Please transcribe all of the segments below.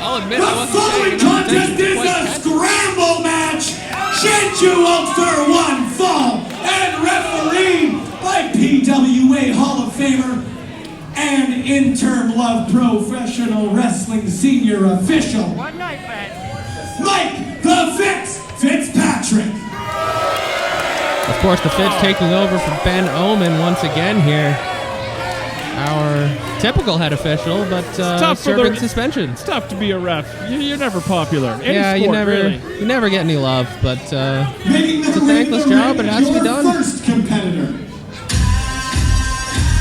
I'll admit The I wasn't following contest is a scramble match, scheduled for one fall and refereed by PWA Hall of Famer and interim Love Professional Wrestling Senior Official, One night, man. Mike the Fitzpatrick. Of course, the Fitz taking over for Ben Omen once again here. Our typical head official, but serving suspensions. It's tough to be a ref. You're never popular. Any sport, you never get any love, but it's a Making thankless job, but it has to be your done. First competitor.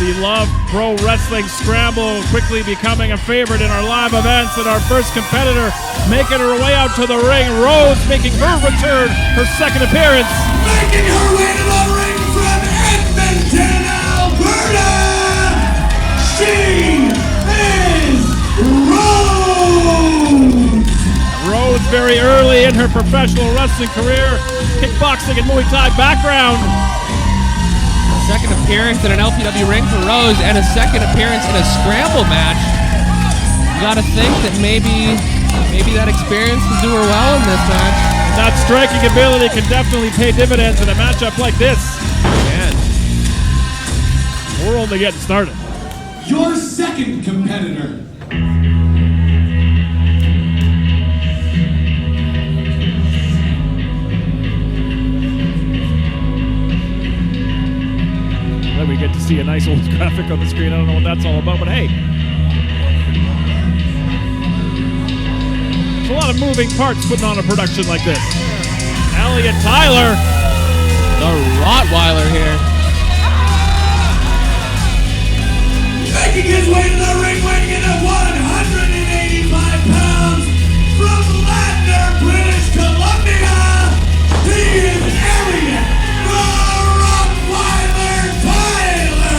The Love Pro Wrestling Scramble quickly becoming a favorite in our live events, and our first competitor making her way out to the ring. Rose making her return, her second appearance. Making her way to the ring from Edmonton, Alberta, she is Rose! Rose very early in her professional wrestling career, kickboxing and Muay Thai background. Second appearance in an LPW ring for Rose, and a second appearance in a scramble match. You gotta think that maybe that experience will do her well in this match. That striking ability can definitely pay dividends in a matchup like this. Man. We're only getting started. Your second competitor. We get to see a nice old graphic on the screen. I don't know what that's all about, but hey. There's a lot of moving parts putting on a production like this. Elliot Tyler. The Rottweiler here. Making his way to the ring, weighing in at 185 pounds from Lander, British Columbia. He is Elliot, the Rottweiler Tyler.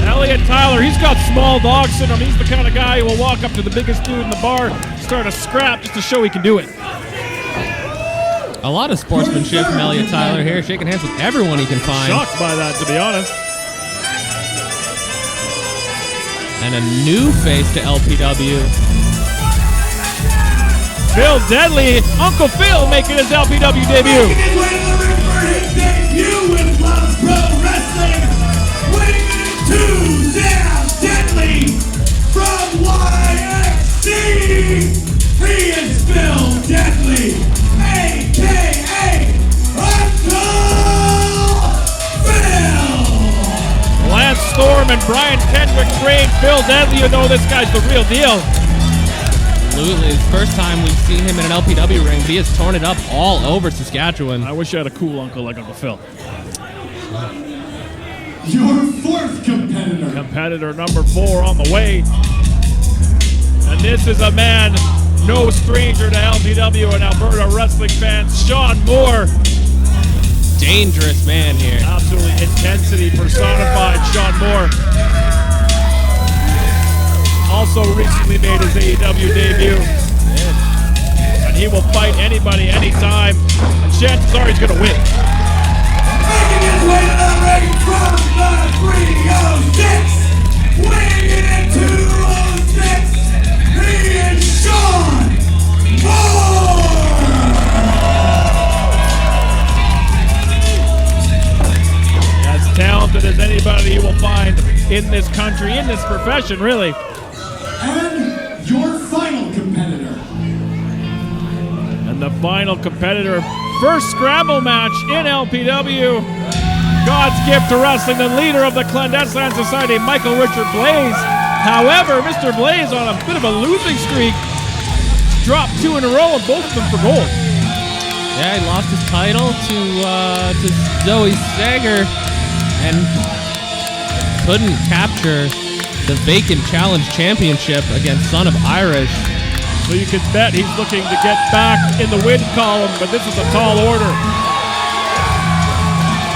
Elliot Tyler, he's got small dog syndrome. He's the kind of guy who will walk up to the biggest dude in the bar, start a scrap just to show he can do it. A lot of sportsmanship from Elliot Tyler here, shaking hands with everyone he can find. Shocked by that, to be honest. And a new face to LPW. Phil Deadly, Uncle Phil making his LPW debut. Making his way to the ring for his debut with Love Pro Wrestling. Weighing in at 2 down, Deadly from YXC. He is Phil Deadly, a.k.a. Uncle Phil. Lance Storm and Brian Kendrick trained Phil Deadly. You know this guy's the real deal. Absolutely. It's the first time we've seen him in an LPW ring, but he has torn it up all over Saskatchewan. I wish I had a cool uncle like Uncle Phil. Your fourth competitor. Competitor number 4 on the way. And this is a man no stranger to LPW and Alberta wrestling fans, Shaun Moore. Dangerous man here. Absolutely intensity personified, Shaun Moore. Also recently made his AEW debut. And he will fight anybody, anytime. And chances are he's going to win. Making his way to the ring from the 306. Weighing in at 206. He is Shaun Moore. As talented as anybody you will find in this country, in this profession, really. And your final competitor. And the final competitor, first Scramble match in LPW. God's gift to wrestling, the leader of the Clandestine Society, Michael Richard Blais. However, Mr. Blais on a bit of a losing streak. Dropped 2 in a row and both of them for gold. Yeah, he lost his title to Zoe Sager and couldn't capture the vacant challenge championship against Son of Irish. So you can bet he's looking to get back in the win column, but this is a tall order.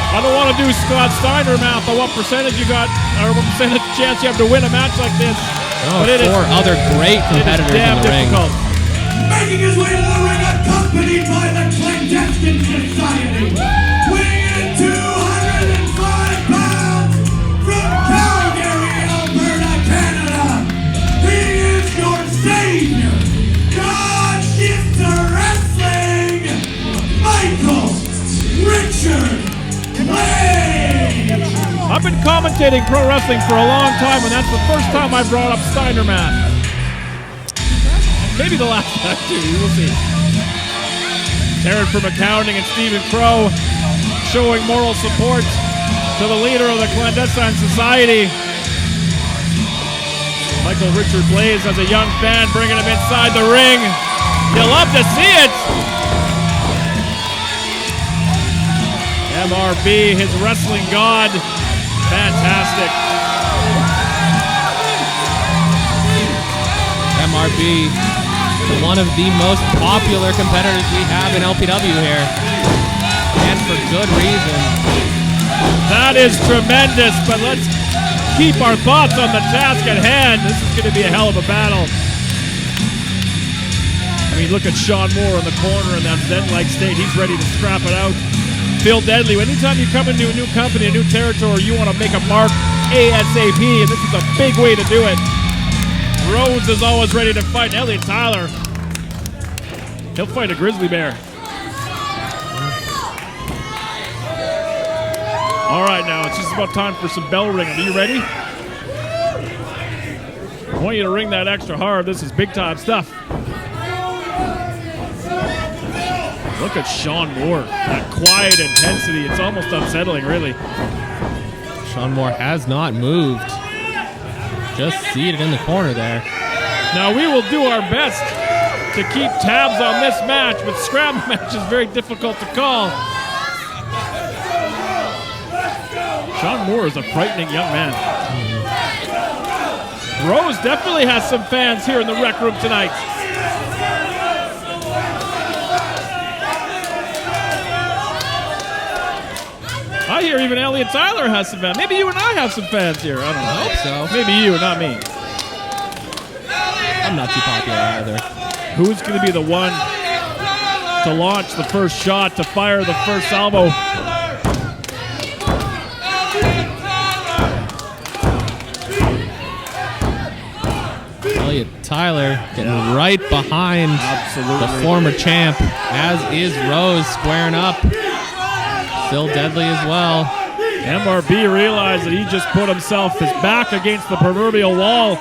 I don't want to do Scott Steiner math on what percentage you got, or what percentage chance you have to win a match like this. Oh, but 4 other great competitors in the ring. Making his way to the ring, accompanied by the Clandestine Society. Weighing in 205 pounds from Calgary, Alberta, Canada. He is your stage I've been commentating pro wrestling for a long time, and that's the first time I brought up Steiner math. Maybe the last time, too. We'll see. Taryn from accounting and Stephen Crow showing moral support to the leader of the clandestine society. Michael Richard Blais as a young fan bringing him inside the ring. You'll love to see it. MRB, his wrestling god. Fantastic. MRB, one of the most popular competitors we have in LPW here. And for good reason. That is tremendous, but let's keep our thoughts on the task at hand. This is going to be a hell of a battle. I mean, look at Shaun Moore in the corner in that Zen-like state. He's ready to scrap it out. Phil Deadly, anytime you come into a new company, a new territory, you want to make a mark ASAP, and this is a big way to do it. Rose is always ready to fight. Elliot Tyler, he'll fight a grizzly bear. All right, now it's just about time for some bell ringing. Are you ready? I want you to ring that extra hard. This is big time stuff. Look at Shaun Moore, that quiet intensity. It's almost unsettling, really. Shaun Moore has not moved. Just seated in the corner there. Now we will do our best to keep tabs on this match, but Scramble match is very difficult to call. Shaun Moore is a frightening young man. Rose definitely has some fans here in the rec room tonight. I hear even Elliot Tyler has some fans. Maybe you and I have some fans here. I don't know. I hope so. Maybe you, not me. I'm not too popular either. Who's going to be the one to launch the first shot, to fire the first salvo? Elliot Tyler getting right behind the former champ, as is Rose squaring up. Phil Deadly as well. MRB realized that he just put his back against the proverbial wall.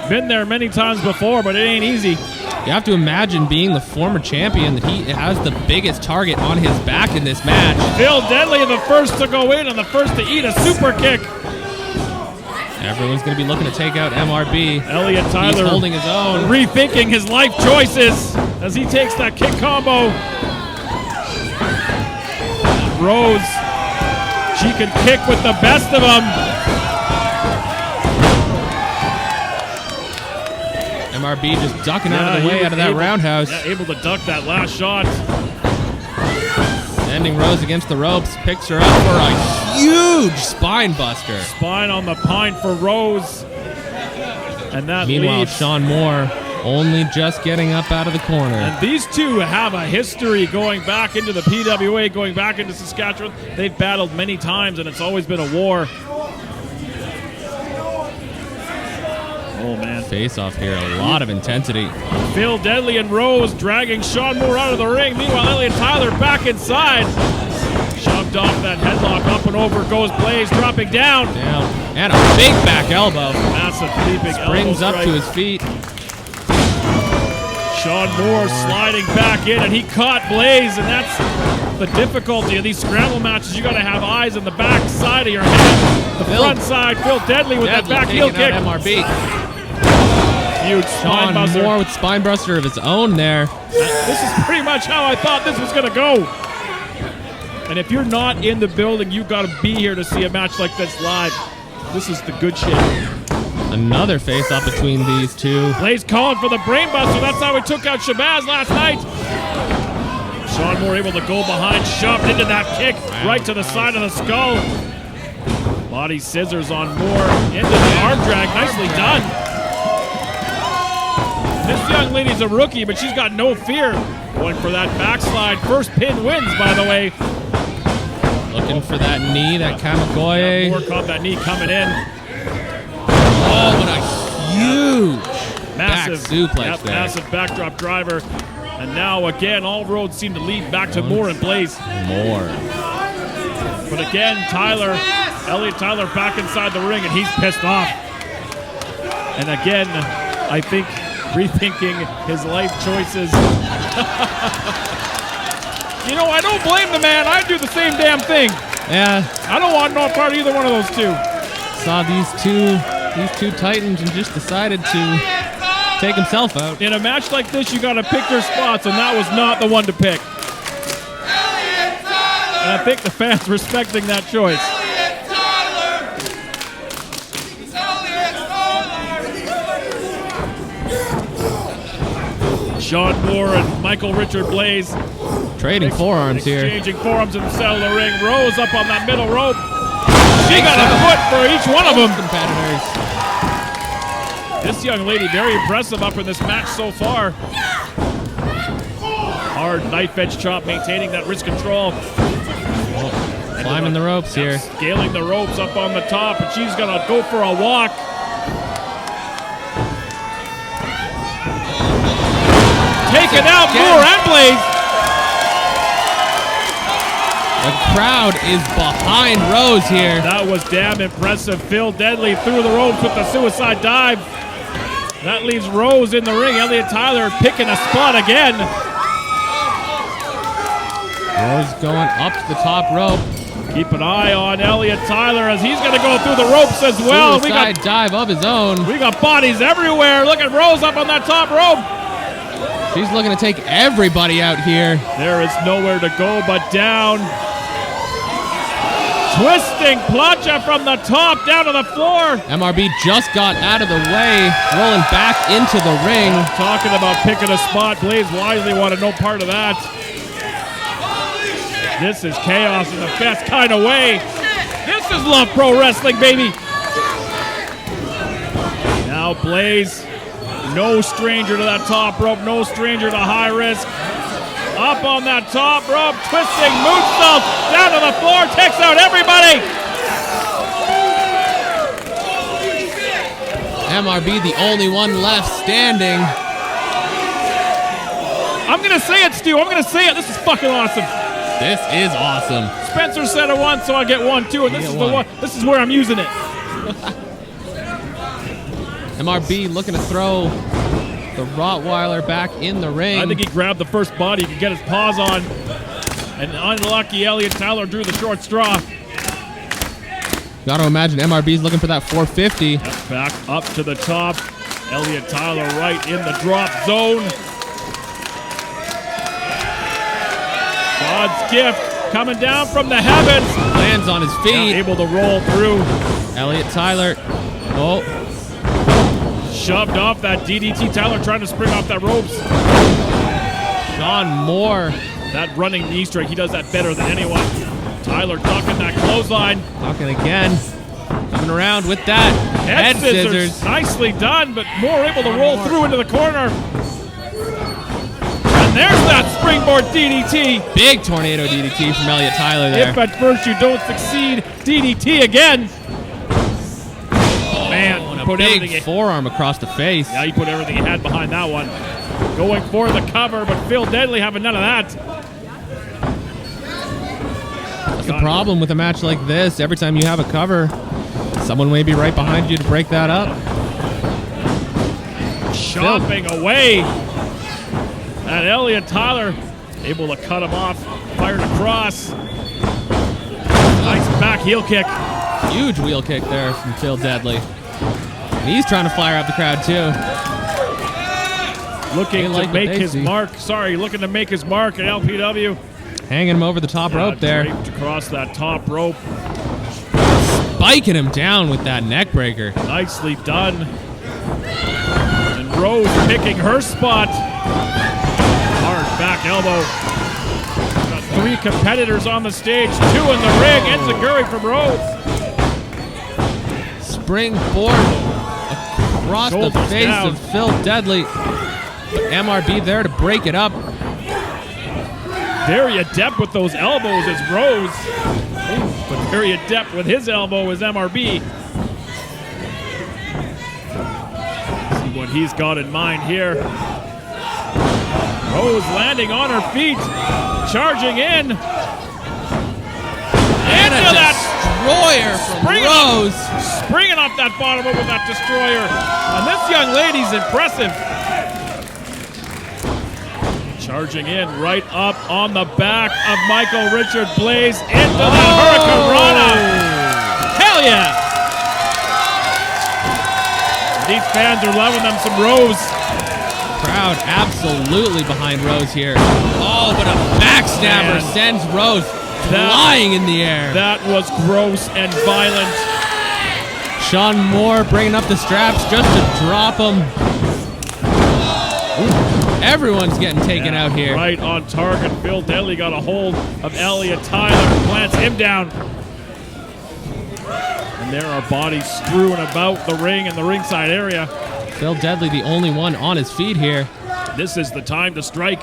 Been there many times before, but it ain't easy. You have to imagine being the former champion that he has the biggest target on his back in this match. Phil Deadly the first to go in and the first to eat a super kick. Everyone's going to be looking to take out MRB. Elliot Tyler He's holding his own. Rethinking his life choices as he takes that kick combo. Rose, she can kick with the best of them. MRB just ducking out of the way, out of that roundhouse. Yeah, able to duck that last shot. Sending Rose against the ropes, picks her up for a huge spine buster. Spine on the pine for Rose. And that Meanwhile, leads. Shaun Moore only just getting up out of the corner. And these two have a history going back into the PWA, going back into Saskatchewan. They've battled many times, and it's always been a war. Oh, man. Face off here, a lot of intensity. Phil Deadly and Rose dragging Shaun Moore out of the ring. Meanwhile, Elliot Tyler back inside. Shoved off that headlock, up and over goes Blais, dropping down. And a big back elbow. Massive leaping elbow Springs up strike. to his feet. Shaun Moore sliding back in, and he caught Blais, and that's the difficulty of these scramble matches. You got to have eyes on the back side of your head. The front side, Phil Deadly with that back heel kick. MRB. Huge spine Shaun buster. Moore with spine buster of his own there. This is pretty much how I thought this was going to go. And if you're not in the building, you've got to be here to see a match like this live. This is the good shit. Another face-off between these two. Blais calling for the brainbuster. That's how he took out Shabazz last night. Shaun Moore able to go behind, shoved into that kick right to the side of the skull. Body scissors on Moore into the arm drag. Nicely done. This young lady's a rookie, but she's got no fear. Going for that backslide. First pin wins, by the way. Looking for that knee, that Kamagoye. Moore caught that knee coming in. Oh, what a huge Massive back suplex there. Massive backdrop driver. And now, again, all roads seem to lead back to Moore and Blais. Moore. But again, Tyler Elliot Tyler back inside the ring, and he's pissed off. And again, I think rethinking his life choices. You know, I don't blame the man. I'd do the same damn thing. Yeah. I don't want no part of either one of those two. Saw these two Titans and just decided to take himself out. In a match like this, you got to pick your spots, and that was not the one to pick. And I think the fans respecting that choice. Shaun Moore and Michael Richard Blais Trading forearms here. exchanging forearms in the center of the ring. Rose up on that middle rope. She got a foot for each one of them. Competitors. This young lady very impressive up in this match so far. Hard knife edge chop, maintaining that wrist control. Climbing the ropes here. Scaling the ropes up on the top, and she's gonna go for a walk. Taking out Moore and Blais. The crowd is behind Rose here. That was damn impressive. Phil Deadly through the ropes with the suicide dive. That leaves Rose in the ring. Elliot Tyler picking a spot again. Rose going up to the top rope. Keep an eye on Elliot Tyler as he's going to go through the ropes as well. Suicide dive of his own. We got bodies everywhere. Look at Rose up on that top rope. She's looking to take everybody out here. There is nowhere to go but down. Twisting plancha from the top down to the floor. MRB just got out of the way, rolling back into the ring. Talking about picking a spot. Blais wisely wanted no part of that. This is chaos in the best kind of way. This is Love Pro Wrestling, baby. Now Blais, no stranger to that top rope, no stranger to high risk. Up on that top rope, twisting moonsault down to the floor, takes out everybody. MRB, the only one left standing. I'm gonna say it, Stu. I'm gonna say it. This is fucking awesome. This is awesome. Spencer said a one, so I get one too, and this is the one. This is where I'm using it. MRB looking to throw the Rottweiler back in the ring. I think he grabbed the first body he could get his paws on. And unlucky Elliot Tyler drew the short straw. Gotta imagine MRB's looking for that 450. Back up to the top. Elliot Tyler right in the drop zone. God's gift coming down from the heavens. Lands on his feet. Now able to roll through. Elliot Tyler. Oh. Shoved off that DDT. Tyler trying to spring off that ropes. Shaun Moore. That running knee strike, he does that better than anyone. Tyler ducking that clothesline. Talking again. Coming around with that head scissors. Nicely done, but Moore able to roll through into the corner. And there's that springboard DDT. Big tornado DDT from Elliot Tyler there. If at first you don't succeed, DDT again. Man, And a put big everything. forearm across the face. Yeah, he put everything he had behind that one. Going for the cover, but Phil Deadly having none of that. That's the problem with a match like this. Every time you have a cover, someone may be right behind you to break that up. Chopping away. And Elliot Tyler able to cut him off. Fired across. Nice back heel kick. Huge wheel kick there from Phil Deadly. And he's trying to fire up the crowd too. Looking to make his mark. Sorry, looking to make his mark at LPW. Hanging him over the top rope there. Draped across that top rope. Spiking him down with that neck breaker. Nicely done. And Rose picking her spot. Hard back elbow. Got 3 competitors on the stage, 2 in the ring. Enziguri from Rose. Springboard across the face of Phil Deadly. But MRB there to break it up. Very adept with those elbows is Rose. But very adept with his elbow is MRB. See what he's got in mind here. Rose landing on her feet. Charging in. And a destroyer from Rose. Springing off that bottom rope with that destroyer. And this young lady's impressive. Charging in right up on the back of Michael Richard Blais into the Hurricane Rana. Hell yeah! These fans are loving them some Rose. Crowd absolutely behind Rose here. Oh, but a backstabber sends Rose flying in the air. That was gross and violent. Shaun Moore bringing up the straps just to drop him. Ooh, everyone's getting taken out here. Right on target. Phil Deadly got a hold of Elliot Tyler, plants him down. And there are bodies strewn about the ring and the ringside area. Phil Deadly, the only one on his feet here. This is the time to strike.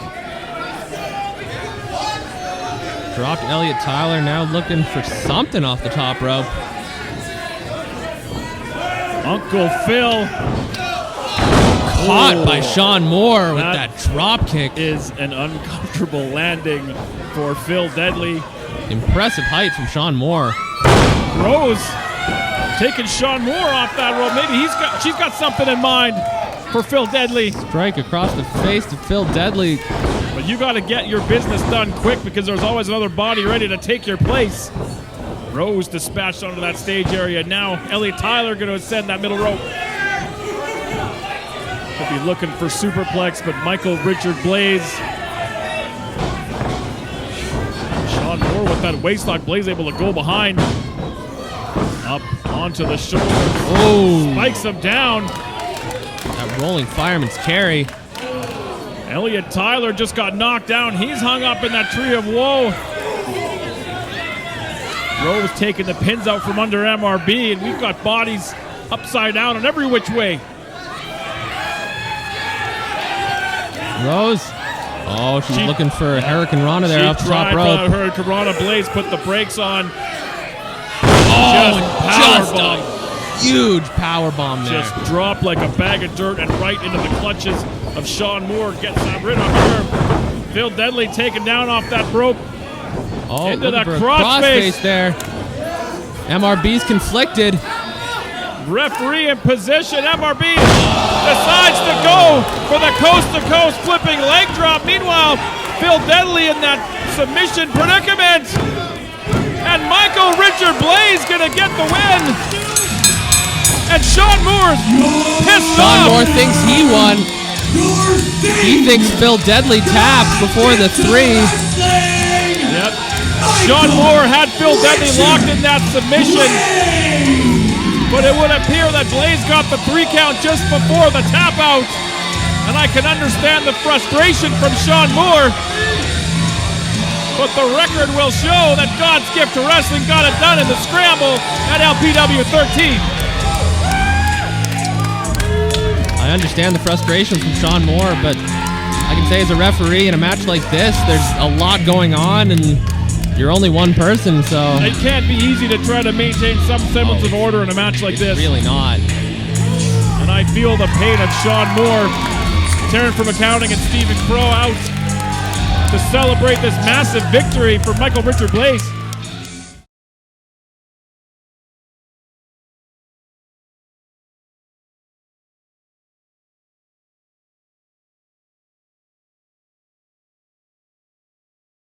Dropped Elliot Tyler, now looking for something off the top rope. Uncle Phil. Caught by Shaun Moore with that drop kick. Is an uncomfortable landing for Phil Deadly. Impressive height from Shaun Moore. Rose taking Shaun Moore off that rope. Maybe she's got something in mind for Phil Deadly. Strike across the face to Phil Deadly. But you got to get your business done quick because there's always another body ready to take your place. Rose dispatched onto that stage area. Now Elliot Tyler going to ascend that middle rope. Could be looking for superplex, but Michael Richard Blais. Shaun Moore with that waistlock. Blais able to go behind. Up onto the shoulder. Oh! Spikes him down. That rolling fireman's carry. Elliot Tyler just got knocked down. He's hung up in that tree of woe. Rose taking the pins out from under MRB, and we've got bodies upside down and every which way. Rose. Oh, she's looking for Hurricane Rana there off the top rope. Hurricane Rana. Blais put the brakes on. Just a huge power bomb there. Just dropped like a bag of dirt and right into the clutches of Shaun Moore. Gets that rid of her. Phil Deadly taken down off that rope. Oh, into that crossface there. MRB's conflicted. Referee in position. MRB decides to go for the coast-to-coast flipping leg drop. Meanwhile, Phil Deadly in that submission predicament. And Michael Richard Blais gonna get the win. And Shaun Moore's pissed off. Shaun Moore thinks he won. He thinks Phil Deadly tapped before the 3. Yep. Shaun Moore had Phil Deadly locked in that submission. But it would appear that Blais got the 3 count just before the tap out. And I can understand the frustration from Shaun Moore. But the record will show that God's gift to wrestling got it done in the Scramble at LPW 13. I understand the frustration from Shaun Moore, but I can say as a referee in a match like this, there's a lot going on and you're only one person, so... It can't be easy to try to maintain some semblance of order in a match like this. Really not. And I feel the pain of Shaun Moore. Taryn from accounting and Stephen Crow out to celebrate this massive victory for Michael Richard Blais.